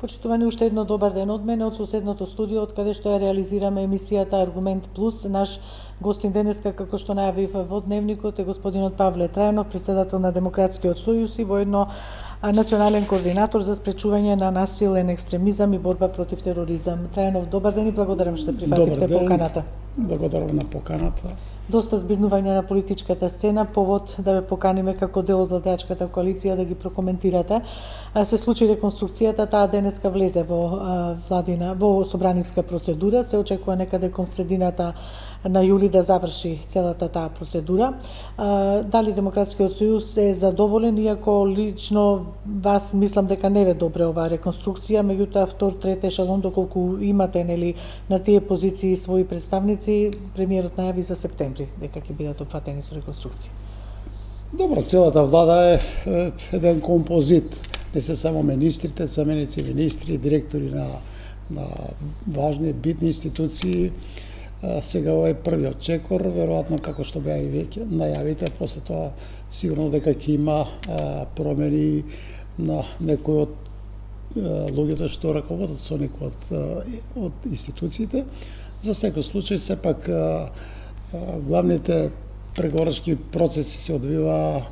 Почитувани, уште едно добар ден од мене од соседното студио, од каде што ја реализираме емисијата Аргумент Плюс. Наш гостин денеска, како што најавив во дневникот, е господинот Павле Трајанов, председател на Демократскиот сојуз и воедно национален координатор за спречување на насилен екстремизам и борба против тероризам. Трајанов, добар ден и благодарам што прифативте поканата. Благодарам на поканата. Доста збирнување на политичката сцена, повод да ве поканиме како дел од владеачката коалиција да ги прокоментирате. Се случи реконструкцијата, таа денеска влезе во собраниска процедура, се очекува некаде кон средината на јули да заврши целата таа процедура. Дали Демократскиот сојуз е задоволен, иако лично вас мислам дека не ве добре оваа реконструкција, меѓутоа втор, трет ешелон, доколку имате на тие позиции своји представници, премиерот најави за септември дека ќе бидат опфатени со реконструкција. Добро, целата влада е еден композит. Не се само министрите, заменици министри, директори на важни, битни институции. Сега ова е првиот чекор, веројатно како што беа и веќе најавите, после тоа сигурно дека ќе има промени на некои од луѓето што раководат со некои од институциите. За секој случај, сепак, главните преговорачки процеси се одвива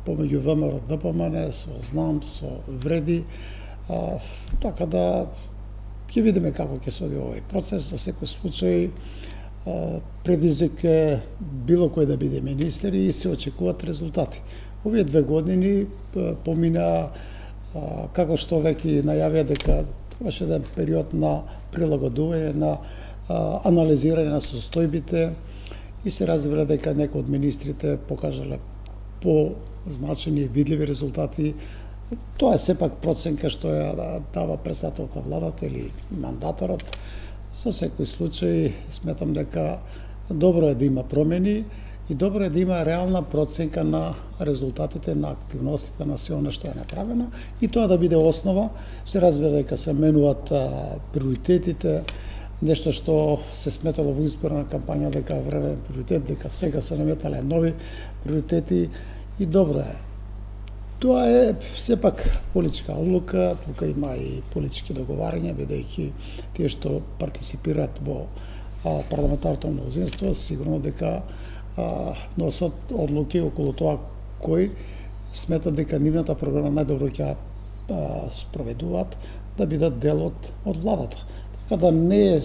помеѓу ВМРО и ДПМН, со ЗНАМ, со Вреди, така да ќе видиме како ќе се одвива овој процес. За секој случај предизвик е било кој да биде министер и се очекуваат резултати. Овие 2 години помина, како што веќе најавија, дека беше еден период на прилагодување, на анализирање на состојбите и се разбира дека некои од министрите покажале позначени и видливи резултати. Тоа е сепак проценка што ја дава председателот на владата или мандаторот. Со секој случај сметам дека добро е да има промени и добро е да има реална проценка на резултатите на активностите на се она што е направено и тоа да биде основа. Се разбира дека се менуваат приоритетите, нешто што се сметало во изборна кампања дека е времен приоритет, дека сега се наметнале нови приоритети и добро е. Тоа е сепак политичка одлука, тука има и политички договарања, бидејќи тие што партиципираат во парламентарното мнозинство, сигурно дека носат одлуки околу тоа кој сметат дека нивната програма најдобро ќе спроведуваат да бидат дел од владата. Така да не е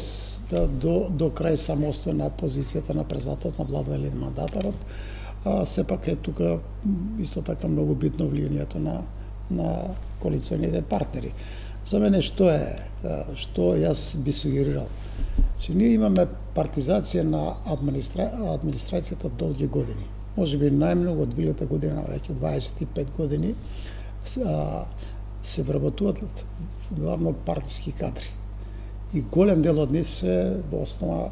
до крај самостојна позицијата на председателот на влада или мандаторот, сепак е тука исто така многу битно влијанието на коалиционите партнери. За мене што јас би сугерирал? Че ние имаме партизација на администрацијата долги години. Може би најмногу од 2000 година, веќе 25 години, се вработуваат главно партиски кадри. И голем дел од нив се во основа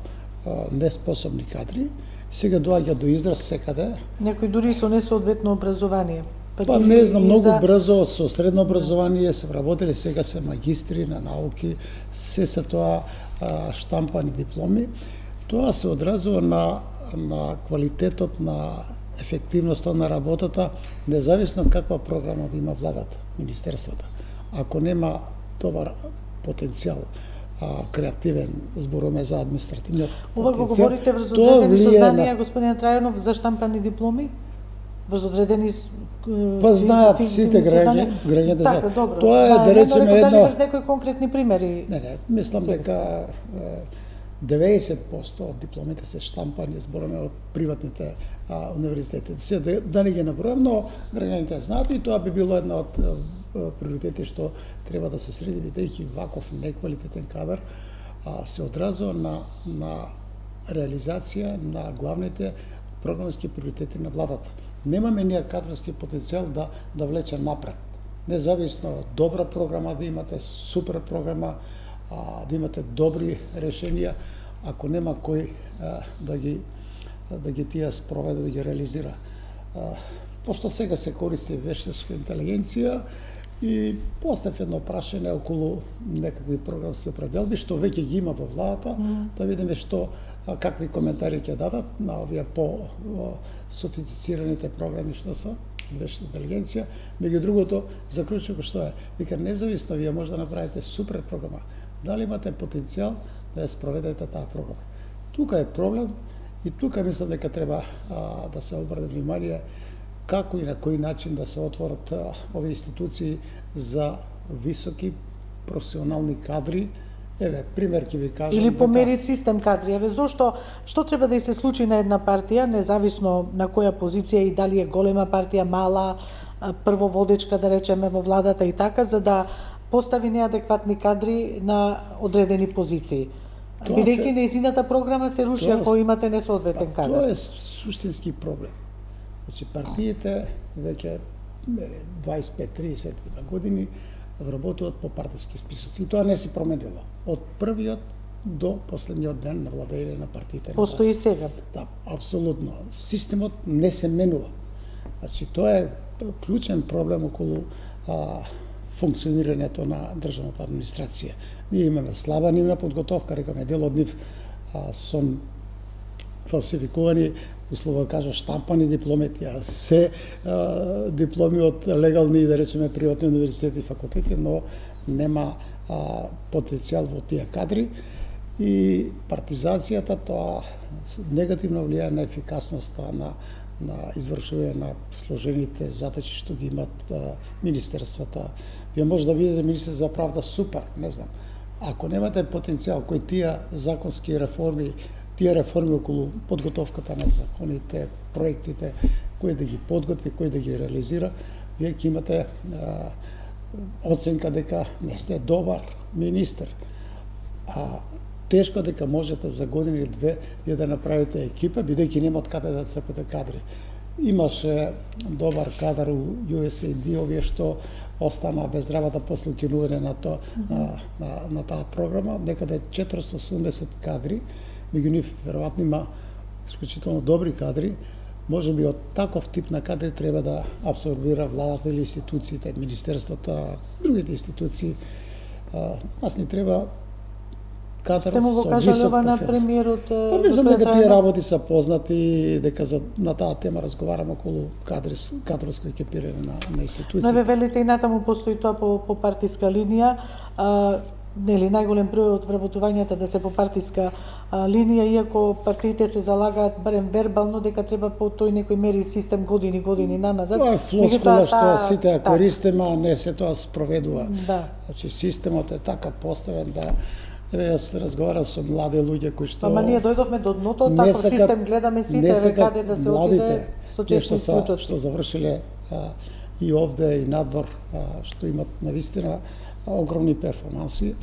неспособни кадри. Сега доаѓа до израз секаде. Некои дури со несоодветно образование. Па не знам, многу брзо со средно образование се вработили, сега се магистри на науки, се тоа штампани дипломи. Тоа се одразува на квалитетот, на ефективноста на работата, независно каква програма да има владата, министерствата. Ако нема добар потенцијал, креативен, зборуваме за административниот потенцијал. Ова го говорите врз одредени сознанија, господин Трајанов, за штампани дипломи? Врз одредени па знаат сите граѓаните за. Така, добро. Тоа е, да речеме, едно... Дали врз некои конкретни примери? Не, мислам дека 90% од дипломите се штампани, зборуваме од приватните универзитети. Се да не ги набројам, но граѓаните знаат и тоа би било една од приоритети што треба да се среди, бидејќи ваков неквалитетен кадар се одразува на реализација на главните програмски приоритети на владата. Немаме ние кадрски потенцијал да влече напред. Независно добра програма да имате, супер програма, да имате добри решенија, ако нема кој да ги тие спроведе, да ги реализира. Пошто сега се користи вештачка интелигенција и постав едно прашање околу некакви програмски определби, што веќе ги има во владата, да видиме што какви коментари ќе дадат на овие по софистицираните програми што се вешта интелигенција. Меѓу другото, заклучокот што е, вика независно вие може да направите супер програма. Дали имате потенцијал да ја спроведете таа програма? Тука е проблем и тука мислам дека треба да се обрне внимание како и на кој начин да се отворат овие институции за високи професионални кадри. Еве, пример ќе ви кажам. Или померит систем кадри. Еве, што треба да и се случи на една партија, независно на која позиција и дали е голема партија, мала, првоводечка, да речеме, во владата и така, за да постави неадекватни кадри на одредени позиции. Бидејќи нејзината програма се руши ако имате несоодветен кадар. Тоа е суштински проблем. Значи, партиите веќе 25-30 години вработуваат по партиски списоци. И тоа не се променило. Од првиот до последниот ден на владење на партиите. Постои и сега. Да, апсолутно. Системот не се менува. Значи, тоа е клучен проблем околу функционирањето на државната администрација. Ние имаме слаба нивна подготовка, рекаме, дел од нив son фалсификувани, условно кажа, штампани дипломети, а се дипломи од легални, да речеме, приватни универзитети и факултети, но нема потенцијал во тие кадри и партизацијата тоа негативно влијае на ефикасноста на извршување на сложените задачи што ги имат министерствата. Вие може да видите министер за правда супер, не знам. Ако немате потенцијал кој тие законски реформи, тие реформи околу подготовката на законите, проектите, кој да ги подготви, кој да ги реализира, вие ќе имате оценка дека не сте добар министер. Тешко дека можете за година или две вие да направите екипа, бидејќи нема од каде да црпите кадри. Имаше добар кадар у USAID, овие што остана без работа после укинување на таа програма, некаде 480 кадри, меѓу нив веројатно има исклучително добри кадри, може би од таков тип на кадри треба да абсорбира владата или институциите, министерствата, другите институции. Нас ни треба кадар со висок профил. Сте му го кажали ова на премиерот? Па мислам дека тие работи се познати, дека на таа тема разговараме околу кадровско екипирање на институциите. Но ве велите и натаму постои тоа по партиска линија. Нели најголем број од вработувањата да се по партиска линија, иако партиите се залагаат барем вербално дека треба по тој некој мери систем години наназад. Тоа е флоскула што сите ја користиме, а не се тоа спроведува. Да. Значи системот е така поставен да јас разговарав со млади луѓе кои што Ама ние дојдовме до дното, таков систем гледаме сите, каде да се отиде со чести случаи што завршиле и овде и надвор, што имат навистина огромни перформанси,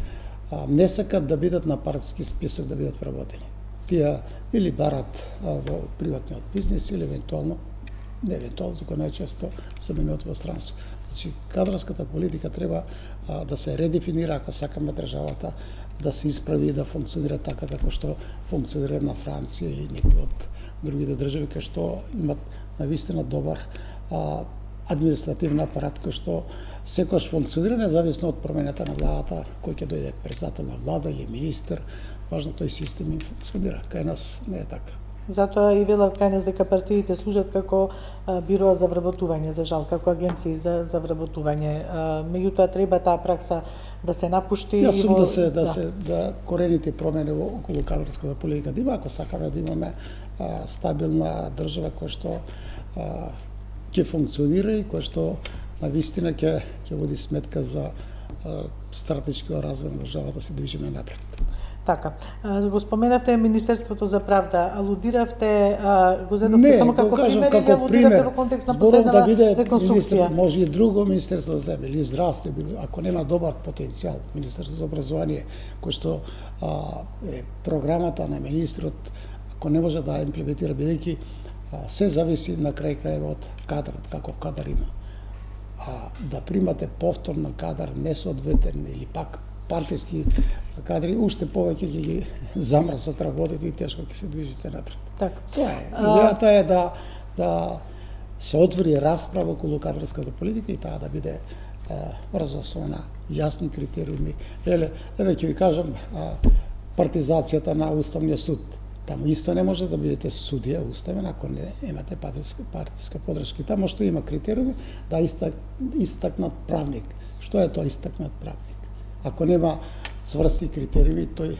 не сакат да бидат на партиски список да бидат вработени. Тие или барат во приватниот бизнис или евентуално, не евентуално, туку најчесто се менуваат во странство. Значи, кадрската политика треба да се редефинира ако сакаме државата да се исправи и да функционира така како што функционира на Франција или некои од другите држави кои што имат навистина добар административен апарат кој што секојаш функционира независно од промената на владата, кој ќе дојде председател на влада или министер, важно тој систем функционира. Кај нас не е така. Затоа и велат кај нас дека партиите служат како бироа за вработување, за жал, како агенции за вработување. Меѓутоа треба таа пракса да се напушти. Јас сум да корените промени околу кадрската политика да има, ако сакаме да имаме стабилна држава која што ќе функционира и која што навистина ќе води сметка за стратешкиот развој на државата, се движиме напред. Така. Го споменавте Министерството за правда, алудиравте, го зедовте само како пример или алудиравте во контекст на последнава реконструкција? Може и друго Министерство за земја или здравство, ако нема добар потенцијал, Министерство за образование, кој што е програмата на министрот, ако не може да имплементира, бидејќи се зависи на крај од кадрот, каков кадар има. Да примате повторно кадар несоодветен или пак партиски кадри, уште повеќе ќе ги замрсат работите и тешко ќе се движите напред. Така. Тоа е. Идејата е да се отвори расправа околу кадрската политика и таа да биде врзана на јасни критериуми. Еве ќе ви кажам партизацијата на Уставниот суд. Таму исто не може да бидете судија уставен ако не имате партиска подршка. Таму што има критериуми да истакнат правник. Што е тоа истакнат правник? Ако нема цврсти критериуми, тој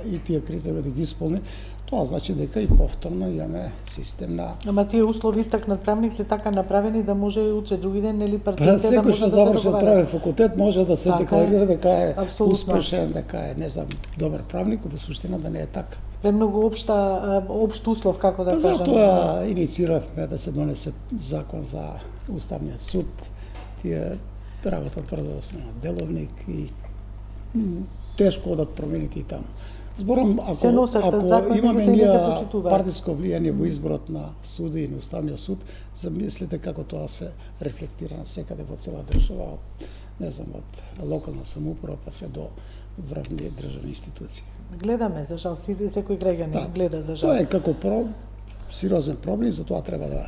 и тие критериуми да ги исполни, тоа значи дека и повторно имаме систем на... Ама тие услови истакнат правник се така направени да може утре други ден нели партиите да секој може што да се завршил договара. прави факултет може да се декларира дека е Апсолутно. успешен, дека е не знам добар правник, во суштина да не е така. Премногу општ услов, како да кажам. Затоа иницииравме да се донесе закон за Уставниот суд. Тие работат брзо на деловник и тешко одат промените и таму. Зборам, ако имаме ние партиско влијание во изборот на суди и на Уставниот суд, замислите како тоа се рефлектира на секаде во цела држава, не знам, од локална самоуправа па се до врвни државни институции. Гледаме, за жал, секој граѓанин гледа, за жал. Тоа е како сериозен проблем, затоа треба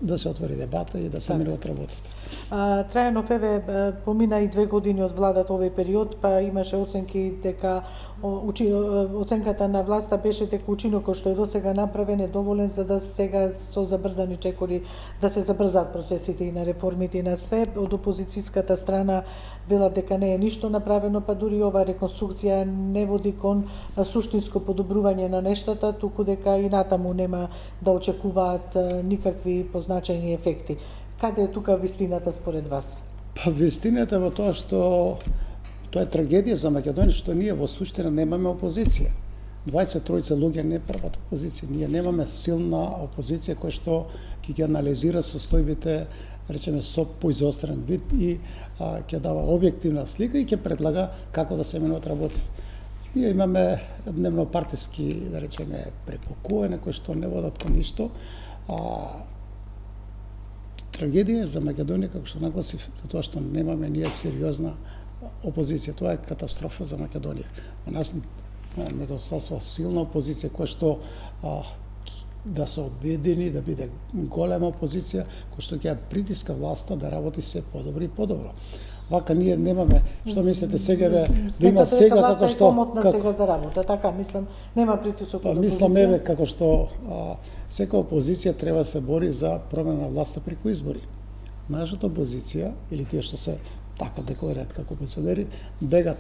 да се отвори дебата и да се менуваат работите. Трајанов, еве, помина и 2 години од владата овој период, па имаше оценки дека оценката на власта беше дека учинокот што е досега направен е доволен за да сега со забрзани чекори да се забрзаат процесите и на реформите и на све. Од опозицијската страна велат дека не е ништо направено, па дури ова реконструкција не води кон суштинско подобрување на нештата, туку дека и натаму нема да очекуваат никакви позначајни ефекти. Каде е тука вистината според вас? Па вистината во тоа што тоа е трагедија за Македонија што ние во суштина немаме опозиција. 23 луѓе не прават опозиција. Ние немаме силна опозиција која што ќе ги анализира состојбите, речеме, со поизострен вид и ќе дава објективна слика и ќе предлага како да се менуваат работите. Ние имаме дневно партиски, да речеме, прекукување кои што не водат кон ништо. Трагедија за Македонија, како што нагласив, затоа што немаме ние сериозна опозиција. Тоа е катастрофа за Македонија. На нас недостасува силна опозиција која што да се обедини, да биде голема опозиција, која што ќе притиска власта да работи се подобро и подобро. Вака ние немаме, што мислите сега да има сега како што комотна сега за работа, така мислам, нема притисок од опозиција. Мислам еве како што секоја опозиција треба да се бори за промена на власта преку избори. Нашата опозиција или тие што се така декларираат како опозиционери бегат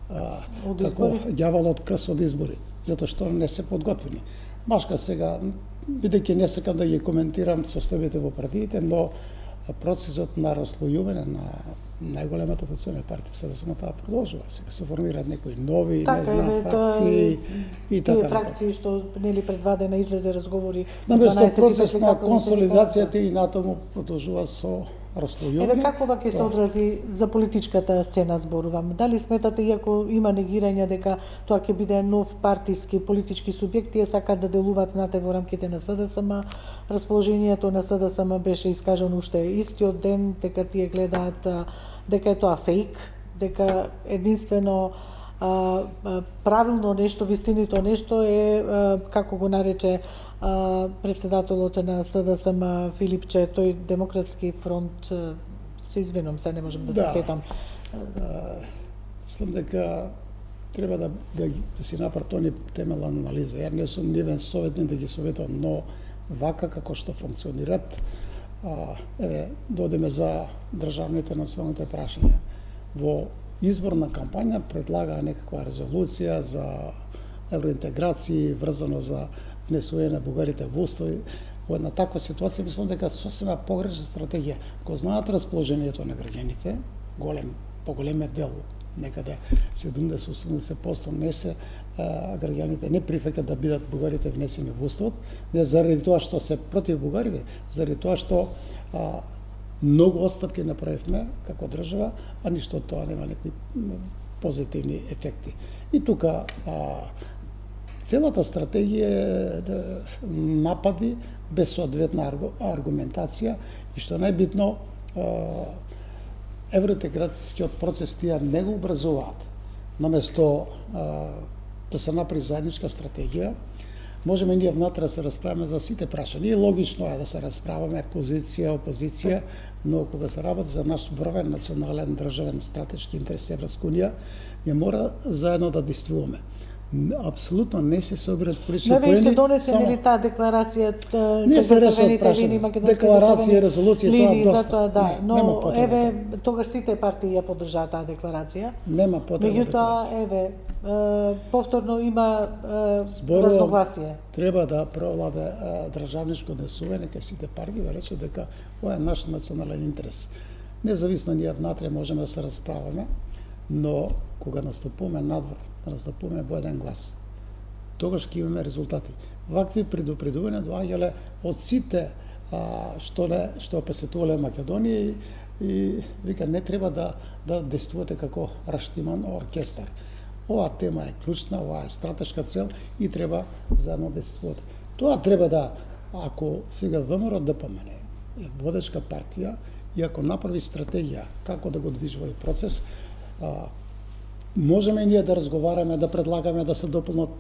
како ѓавол од крст од избори, затоа што не се подготвени. Башка сега, бидејќи не сакам да ги коментирам состојбите во партиите, но процесот на разслојување на најголемата опозиционна партија СДСМ продолжува. Сега се формираат некои нови, не знам, фракции и така. Тие фракции што нели предвадена излезе разговори наместо процес на консолидацијата и натаму продолжува со разслојување. Еве какова ќе се одрази за политичката сцена зборувам? Дали сметате, иако има негирање дека тоа ќе биде нов партиски политички субјект, тие сакаат да делуваат внатре во рамките на СДСМ? Расположението на СДСМ беше искажано уште истиот ден, дека тие гледаат дека е тоа фейк, дека единствено правилно нешто, вистинито нешто е, како го нарече председателот на СДСМ Филипче, тој Демократски фронт, се извинувам, се не можам да се сетам. Мислам дека треба да си направи тој темелна анализа. Ја не сум нивен советник да ги советувам, но вака како што функционират, еве, додеме за државните националните прашања. Во изборна кампања предлагаа некаква резолуција за евроинтеграција, врзано за внесување на бугарите во устави. Во една таква ситуација мислам дека сосема погрешна стратегија. Го знаат расположението на граѓаните, поголемиот дел, некаде 70-80% не се граѓаните не прифаќаат да бидат бугарите внесени во уставот, не заради тоа што се против бугарите, заради тоа што многу отстапки направивме како држава, а ништо од тоа нема некои позитивни ефекти. И тука целата стратегија е напади без соодветна аргументација и што најбитно евроинтеграцијскиот процес тие не го образуваат. Наместо да се направи заедничка стратегија, можеме ние внатре да се расправаме за сите прашања. И логично е да се расправаме позиција, опозиција, но кога се работи за наш врвен национален државен стратешки интерес Европска унија, ние мора заедно да действуваме. Апсолутно не се собират политички Не ве се поени, донесе само- нели таа декларација Не се решава црвените прашање. линии, македонските Декларација и црвени резолуција, тоа линии, доста. затоа да, Не, нема но потреба еве тогаш сите партии ја поддржаа таа декларација. Нема потреба. Меѓутоа, декларација. еве, повторно има Зборувам, разногласие. Треба да провладе државничко однесување кај сите партии да рече дека ова е наш национален интерес. Независно ние внатре можеме да се расправаме, но кога настапуваме надвор, настапуваме во еден глас, тогаш ќе имаме резултати. Вакви предупредувања доаѓале од сите што посетувале Македонија и вика не треба да действувате како раштиман оркестар. Оваа тема е клучна, ова е стратешка цел и треба заедно да действувате. Тоа треба да, ако сега ВМРО ДПМН е водечка партија и ако направи стратегија како да го движи овој процес, можеме ние да разговараме, да предлагаме да се дополнат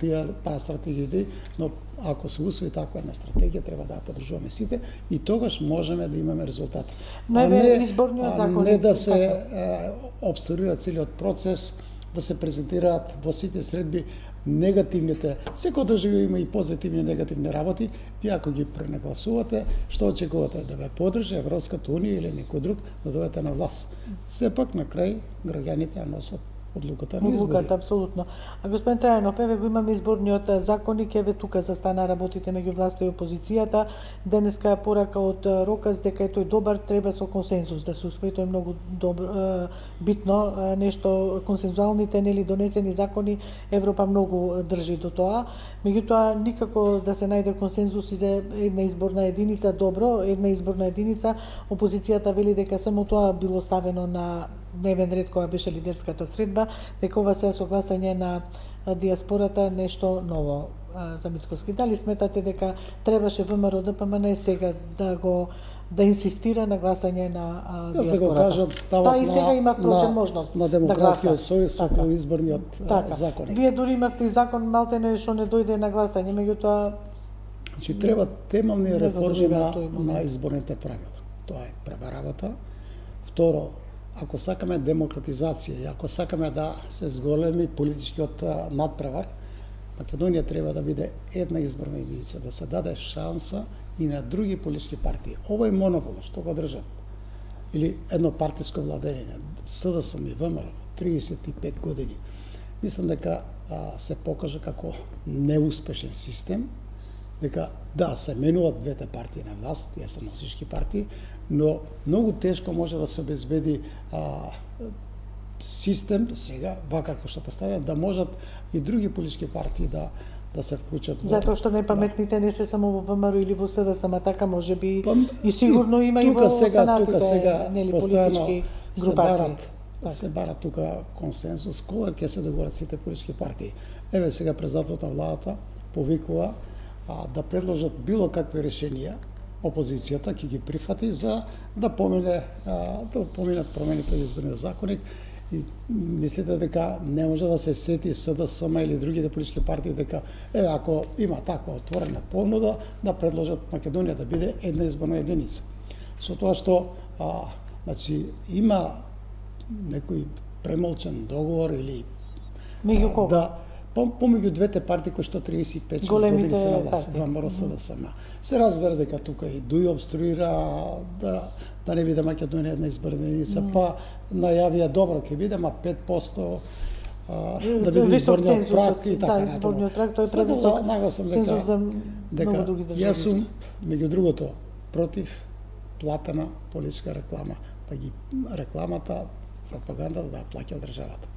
таа стратегија, но ако се усвои таква една стратегија, треба да ја поддржуваме сите и тогаш можеме да имаме резултати. Но еве изборниот закон не да се обструкира целиот процес, да се презентираат во сите средби негативните, секој држава има и позитивни и негативни работи, вие ако ги пренагласувате, што очекувате да ве поддржи Европската унија или некој друг да дојдете на власт. Сепак на крај граѓаните ја носат одлуката на избори. Одлуката, апсолутно. А господин Трајанов, еве го имаме изборниот законник, еве тука застана работите меѓу власта и опозицијата. Денеска порака од Рокас дека е тој добар, треба со консензус да се усвои, тоа е многу битно нешто, консензуалните нели донесени закони, Европа многу држи до тоа. Меѓутоа никако да се најде консензус и за една изборна единица, добро, една изборна единица, опозицијата вели дека само тоа било ставено на дневен ред која беше лидерската средба, дека ова се согласање на диаспората нешто ново за Мицкоски. Дали сметате дека требаше ВМРО ДПМН сега да инсистира на гласање на диаспората? Јас да го кажам, стават и сега има можност на да Демократскиот гласа. сојуз околу изборниот закон. Вие дури имавте и закон малтене што не дојде на гласање, меѓутоа Значи треба темелни не го реформи доживеа тој момент. на изборните правила. Тоа е прва работа. Второ, ако сакаме демократизација и ако сакаме да се зголеми политичкиот надпревар, Македонија треба да биде една изборна единица, да се даде шанса и на други политички партии. Овој монопол што го држат, или еднопартиско владење, СДСМ и ВМРО, 35 години, мислам дека се покажа како неуспешен систем, дека да, се менуваат двете партии на власт, тие се носички партии, но многу тешко може да се обезбеди систем сега, вака како што поставя, да можат и други политички партии да се вклучат во... Затоа што најпаметните не се само во ВМРО или во СДСМ, така може би и сигурно има и во останатите нели политички групации. Се бара тука консенсус, кога ќе се договорат сите политички партии. Еве сега председателот на владата повикува да предложат било какви решенија, опозицијата ќе ги прифати за да поминат промените во изборниот законник. И мислите дека не може да се сети СДСМ или другите политички партии дека ако има таква отворена понуда да предложат Македонија да биде една изборна единица. Со тоа што значи има некој премолчен договор или меѓу кого? Да, помеѓу двете партии кои што 35 години се на власт, ВМРО СДСМ. Се разбира дека тука и Дуј обструира да не биде Македонија една изборна единица, па најавија добро ќе биде, ма 5% да биде изборниот праг и така. Да, изборниот праг, тој е превисок цензус за многу други држави. Јас сум, меѓу другото, против платена политичка реклама, да ги рекламата, пропаганда да плаќа државата.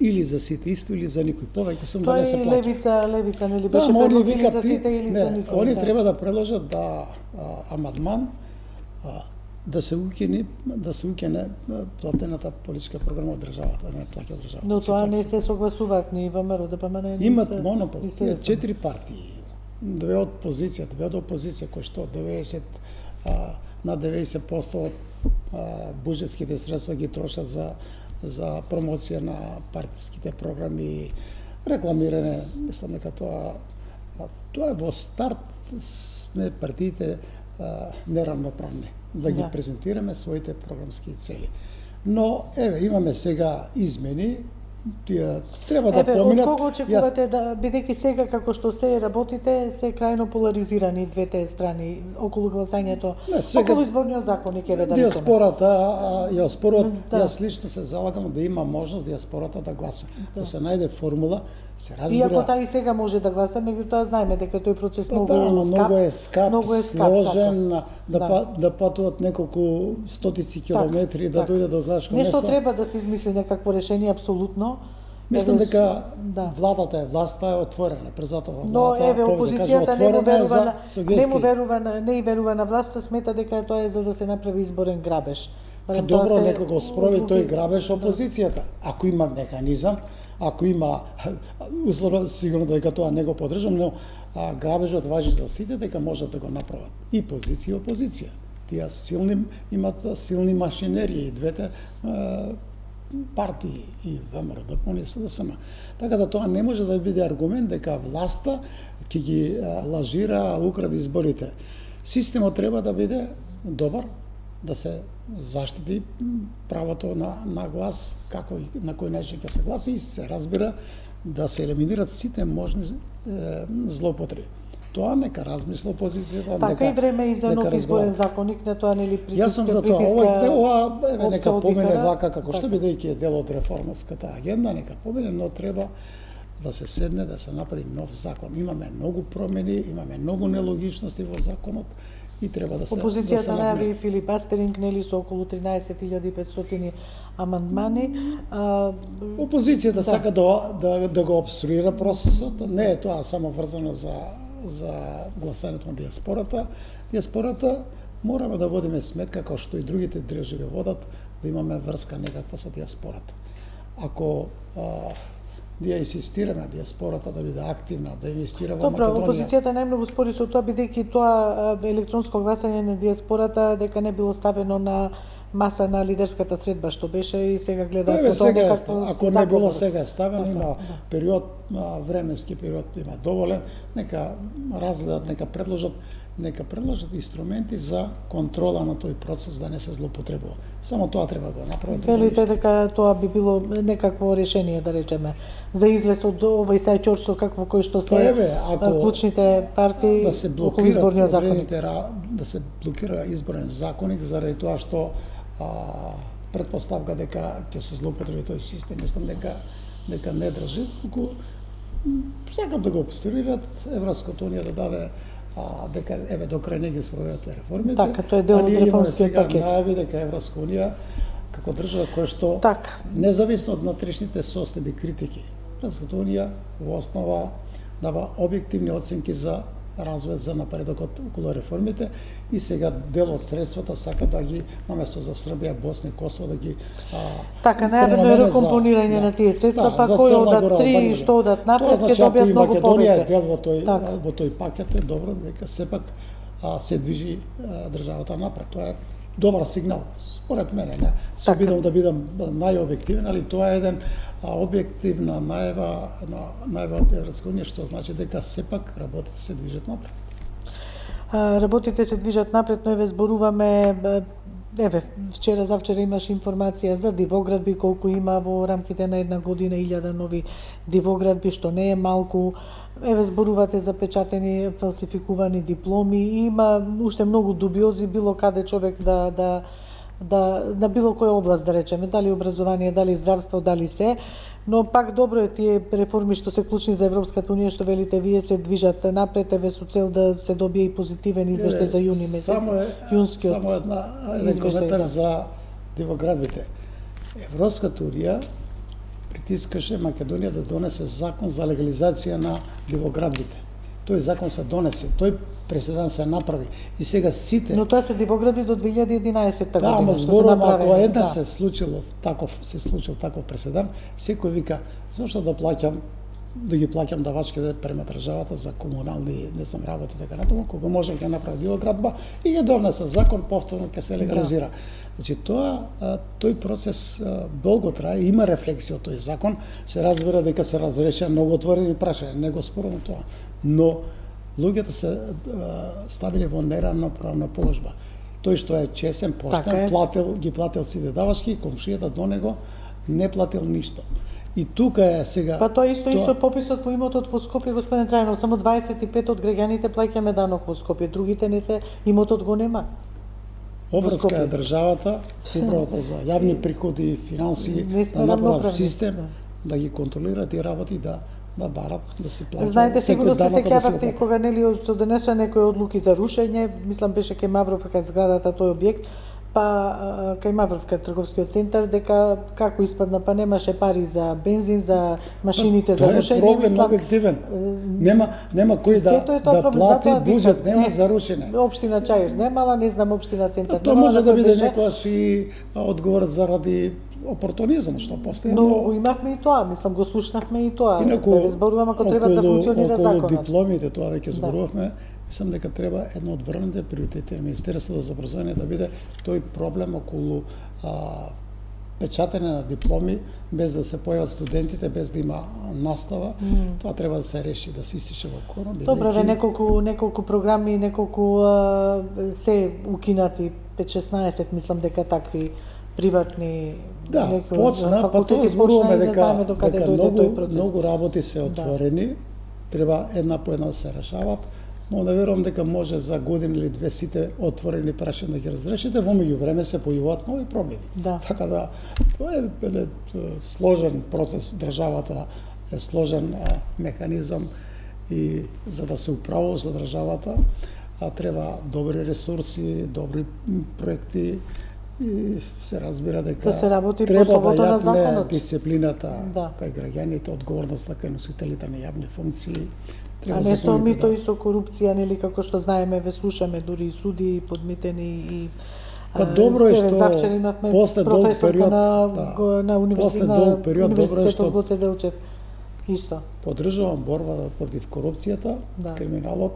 Или за сите исто, или за никој. Повеќе сум да не се плаќа. Левица, нели беше предлог или за сите, или за никој. Они треба да предложат амандман да се укине платената политичка програма од државата, да не плаќа државата. Но тоа не се согласуваат ни ВМРО ДПМН. Имат монопол. Тие 4 партии, две од опозиција кои што 90 на 90% од буџетските средства ги трошат за промоција на партиските програми, рекламирање. Мислам дека тоа е во старт сме партиите неравноправни да ги презентираме своите програмски цели. Но еве имаме сега измени тие треба да Еве, поминат. од кого очекувате да, бидејќи сега како што се работите, се крајно поларизирани двете страни околу гласањето, Не, сега- околу изборниот законник, еве да рекоме. Диаспората ја оспоруват, Да. јас лично се залагам да има можност диаспората да гласа. Да се најде формула, се разбира. Иако таа и сега може да гласа, меѓутоа знаеме дека тој процес многу ама скап, многу е скап, многу е скап, сложен, така. да патуват неколку стотици километри да дојде до гласачко Нешто место. треба да се измисли некакво решение апсолутно. Мислам Еве, дека да. владата власта е отворена, презатоа Но владата, еве повеќе да кажа, опозицијата не му отворена е верува за на сугестии. не и верува на власта, смета дека тоа е за да се направи изборен грабеж. Барем Добро, тоа се нека го спрови тој грабеж Да. опозицијата. Ако има механизам, ако има условно, сигурно дека тоа не го поддржам, но грабежот важи за сите дека можат да го направат и позиција и опозиција. Тие имат силни машинерии и двете партии и ВМРО, ДПМНЕ и СДСМ. Така да тоа не може да биде аргумент дека власта ќе ги лажира, украде изборите. Системот треба да биде добар, да се заштити правото на глас, како и на кој начин ќе се гласи и се разбира да се елиминират сите можни злоупотреби. Тоа нека размисла опозицијата, Така и време и за нека нов изборен разговара. законник, не тоа нели Јас сум за тоа, ова еве нека опсел помине дихара. вака како што Така. бидејќи е дел од реформатската агенда, нека помине, но треба да се седне, да се направи нов закон. Имаме многу промени, имаме многу нелогичности во законот и треба да се Опозицијата најави надмине. Филип Астеринг, нели со околу 13.500 амандмани. Опозицијата сака да го обструира процесот. Не е тоа само врзано за гласањето на диаспората. Диаспората мораме да водиме сметка, како што и другите држави водат, да имаме врска некаква со диаспората. Ако да ја инсистираме диаспората да биде активна, да инвестира во Добро, Македонија. опозицијата најмногу спори со тоа, бидејќи тоа електронско гласање на диаспората дека не било ставено на маса на лидерската средба што беше и сега гледаат Еве во тоа сега, некакво ако не заговор. било сега е ставено, Така, има период, временски период има доволен, нека разгледат, нека предложат инструменти за контрола на тој процес да не се злоупотребува. Само тоа треба да го направат. Велите дека тоа би било некакво решение, да речеме, за излез од овој сајчор со какво кој што се Еве, ако клучните партии да се околу блокираат изборниот законник. да се блокира изборен законник заради тоа што претпоставка дека ќе се злоупотреби тој систем, мислам дека не држи, туку сакат да го обструират, Европската унија да даде дека еве до крај не ги спроведат реформите. Така, тоа е дел од реформскиот пакет. Најави дека Европска унија како држава која што Така. независно од внатрешните состојби критики, Европската унија во основа дава објективни оценки за развој за напредокот околу реформите и сега дел од средствата сака да ги наместо за Србија, Босна и Косово да ги Така, најавено е пренамене рекомпонирање на тие средства, па за кој Црна одат Гора, три, Албанија. што одат напред, Тоа ќе значи, ако добијат и многу Македонија е повеќе. дел Така. во тој пакет е добро дека сепак се движи државата напред. Тоа е добар сигнал, според мене. Не. Се Така. обидам да бидам најобјективен, али тоа е еден објективна најава од Европска унија, што значи дека сепак работите се движат напред. Работите се движат напред, но еве зборуваме, еве, завчера имаш информација за дивоградби, колку има во рамките на една година 1000 нови дивоградби, што не е малку. Еве зборувате за печатени, фалсификувани дипломи, и има уште многу дубиози било каде човек да на било која област, да речеме, дали образование, дали здравство, дали се, но пак добро е тие реформи што се клучни за Европската унија, што велите вие, се движат напред, еве со цел да се добие и позитивен извештај за јуни месец. Јунскиот Само еден извештај, коментар да. за дивоградбите. Европската унија притискаше Македонија да донесе закон за легализација на дивоградбите. Тој закон се донесе, тој преседан се направи и сега сите. Но тоа се дивоградби до 2011 година. ама што се зборувам, ако направени, еднаш да. се случил таков преседан, секој вика зошто да ги плаќам давачките према државата за комунални, не знам, работи така натаму, кога може ќе направи дивоградба и ќе донесе закон, повторно ќе се легализира. Значи тој процес долго трае, има рефлексија од тој закон, се разбира дека се разрешија многу отворени прашања, не го спорам тоа, но луѓето се ставени во неравноправна положба. Тој што е чесен, поштен, Така е. ги платил сите давачки, комшијата до него не платил ништо. И тука е сега... Па тоа исто пописот во имотот во Скопје, господин Трајнов, само 25 од граѓаните плаќаме данок во Скопје, другите не се, имотот го нема. Обврска е државата, управата за јавни приходи, финанси, да направат систем, да ги контролираат и работи, да барат, да се плаќаат. Знаете, сигурно се сеќавате кога нели се донесоа некои одлуки за рушење, мислам беше кај Мавровка зградата тој објект, па кај Мавровка трговскиот центар, дека како испадна, па немаше пари за бензин, за машините за рушење. Тоа е проблем објективен. Нема кој да плати буџет, нема за рушење. Општина Чаир немала, не знам општина Центар. Тоа може да биде некојаш и одговор заради опортунизам, што постои. Но го имавме и тоа, мислам го слушнавме и тоа. Да зборуваме ако треба да функционира законот. Околу дипломите, тоа веќе зборувавме, мислам дека треба едно од врвните приоритети на Министерството за образование да биде тој проблем околу печатење на дипломи без да се појават студентите, без да има настава. Тоа треба да се реши, да се исише во корон. Добро, неколку програми, неколку се укинати, 5-16, мислам дека такви приватни почна, па тоа зборуваме дека многу работи се отворени, треба една по една да се решават, но не верувам дека може за година или две сите отворени прашања да ги разрешите, во меѓувреме се појавуваат нови проблеми. Така да, тоа е сложен процес, државата е сложен механизам и за да се управува за државата, треба добри ресурси, добри проекти, и се разбира дека се работи треба по словото на јакне законот. Дисциплината кај граѓаните, одговорноста кај носителите на јавни функции. А не со мито и со корупција, нели, како што знаеме, ве слушаме дури и суди подмитени и Па добро е што после долг период на универзитетот Гоце Делчев исто поддржувам борба против корупцијата, криминалот.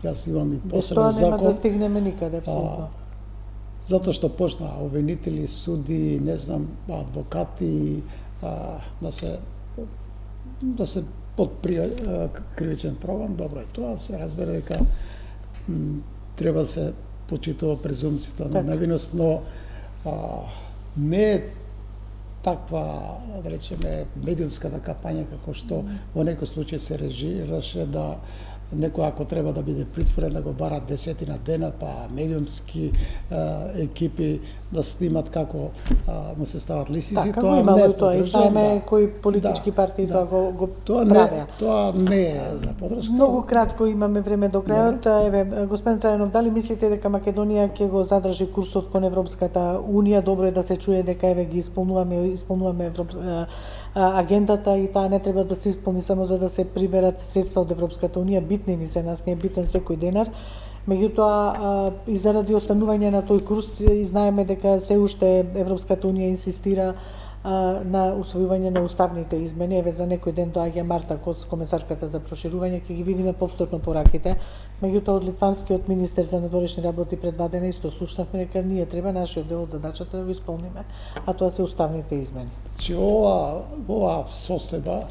Јас имам и посебен закон. Без тоа нема да стигнеме никаде, апсолутно. Затоа што почна обвинители, суди, не знам, адвокати да се под кривичен прогон. Добро е тоа, се разбере дека треба да се почитува презумцията на невиност, но не е таква, да речеме, медиумската кампања како што во некој случај се режираше да некој ако треба да биде притворен да го барат 10 дена, па медиумски екипи да снимат како му се стават лисици, тоа не е тоа. И знаеме кои политички партии тоа го правеа. Тоа не е за подршка. Многу кратко имаме време до крајот. Еве, господин Трајнов, дали мислите дека Македонија ќе го задржи курсот кон Европската унија? Добро е да се чуе дека еве ги исполнуваме агендата и таа не треба да се исполни само за да се приберат средства од Европската унија. Битни ни се, нас не е битен секој денар. Меѓутоа, и заради останување на тој курс, и знаеме дека се уште Европската унија инсистира на усвојување на уставните измени. Еве, за некој ден доаѓа Марта Кос, комесарката за проширување, ќе ги видиме повторно пораките. Меѓутоа, од литванскиот министер за надворешни работи пред 2 дена исто слушнавме дека ние треба нашиот дел од задачата да го исполниме, а тоа се уставните измени. Че ова состојба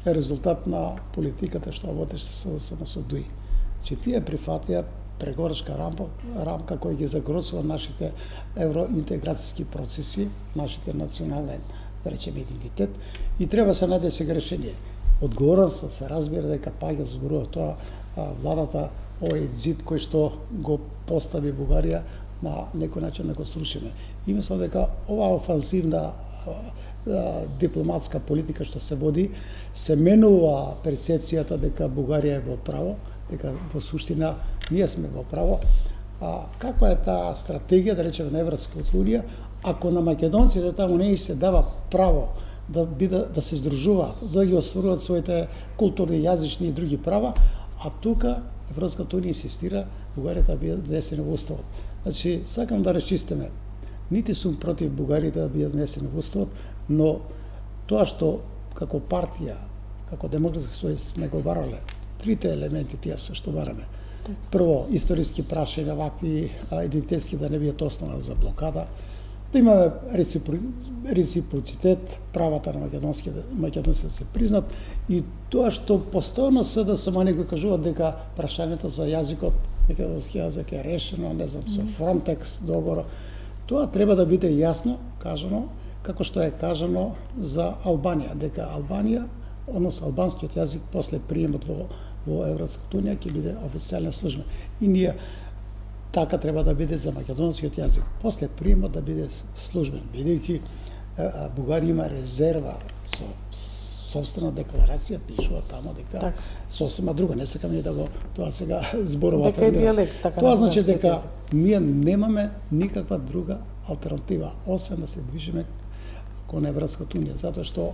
е резултат на политиката што водеше СДСМ со ДУИ. Че тие прифатија преговорачка рамка која ги загрозува нашите евроинтеграцијски процеси, нашите национален, да речеме, идентитет, и треба се најде сега решение. Одговорноста се разбира дека паѓа зборува тоа владата, овој зид кој што го постави Бугарија на некој начин да го срушиме. И мислам дека оваа офанзивна дипломатска политика што се води, се менува перцепцијата дека Бугарија е во право, дека во суштина ние сме во право. Каква е таа стратегија, да речеме, на Европската унија, ако на македонците таму не се дава право да се здружуваат, за да ги остваруваат своите културни, јазични и други права, а тука Европската унија инсистира Бугарија да биде внесена во уставот. Значи, сакам да расчистиме. Нити сум против Бугарија да биде внесена во уставот, но тоа што како партија, како Демократски сојуз сме го барале, трите елементи тие се што бараме. Прво, историски прашања, вакви идентитетски да не бидат основа за блокада, да имаме реципроцитет, правата на македонците да се признат, и тоа што постојано СДСМ некои кажуваат дека прашањето за јазикот, македонски јазик е решено, не знам, со Фронтекс договор. Тоа треба да биде јасно кажано како што е кажано за Албанија, дека Албанија, односно албанскиот јазик после приемот во Европската унија ќе биде официјален службен. И ние така треба да биде за македонскиот јазик. После приемот да биде службен, бидејќи Бугарија има резерва со собствена декларација, пишува тамо дека сосема друго, не сакам ни да го тоа сега зборува. Дека е дијалект, така. Тоа значи дека ние немаме никаква друга алтернатива, освен да се движиме кон Европската унија, затоа што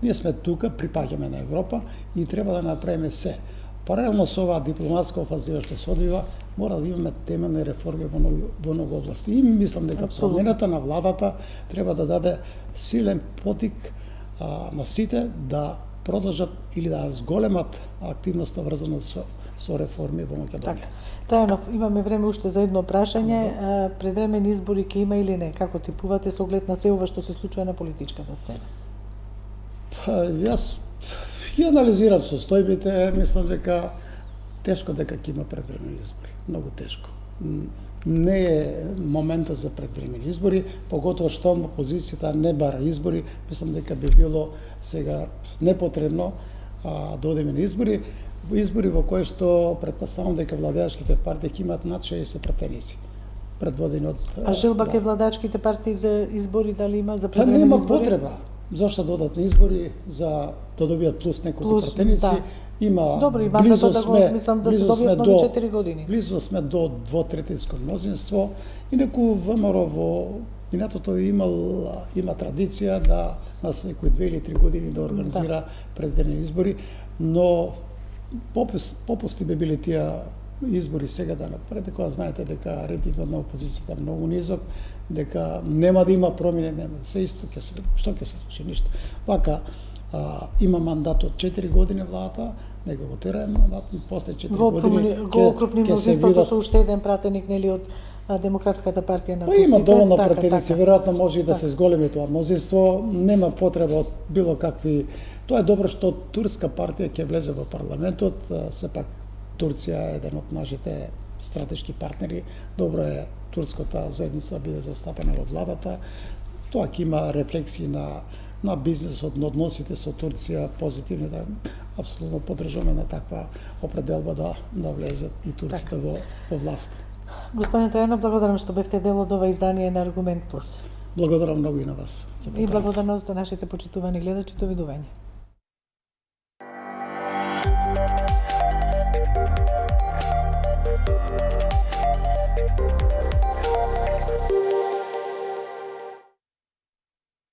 ние сме тука, припаѓаме на Европа и треба да направиме се. Паралелно со оваа дипломатска офанзива што се одвива, мора да имаме темелни реформи во многу области. И мислам дека промената на владата треба да даде силен потик на сите да продолжат или да зголемат активноста врзана со реформи во Македонија. Така. Трајанов, имаме време уште за едно прашање. Предвремени избори ќе има или не? Како типувате со оглед на се ова што се случува на политичката сцена? Јас ја анализирам состојбите, мислам дека тешко дека ќе има предвремени избори. Многу тешко. Не е моментот за предвремени избори, поготово што опозицијата не бара избори, мислам дека би било сега непотребно да одиме на избори, во кои што претпоставам дека владеачките партии ќе имаат над 60 пратеници предводени од желба ке владеачките партии за избори дали има за предвремени нема избори? потреба. Зошто додат на избори за да добијат плюс неколку пратеници? Да. Има добро, и мандатот да го мислам да се добијат нови 4 години. Близо сме до двотретинско мнозинство, инаку ВМРО во минатото има традиција да на секои 2 или 3 години да организира предвремени избори, но попусти би били тие избори сега да напред, кога знаете дека рейтингот на опозицијата многу низок, дека нема да има промени, нема се исто што ќе се случи, ништо. Вака има мандат од 4 години владата, него го тера мандат и после 4 години го окрупни мнозинството со уште еден пратеник нели од Демократската партија на турците. Има доволно пратеници, веројатно може и да се зголеми тоа мнозинство, нема потреба од било какви. Тоа е добро што турска партија ќе влезе во парламентот, сепак Турција е еден од нашите стратешки партнери. Добро е турската заедница да биде застапена во владата. Тоа ќе има рефлексии на бизнисот, на односите со Турција, позитивни, да апсолутно поддржуваме на таква определба да влезат и турците во власт. Господин Трајанов, благодарам што бевте дел од ова издание на Аргумент Плюс. Благодарам многу и на вас. И благодарност до нашите почитувани гледачи, довидување.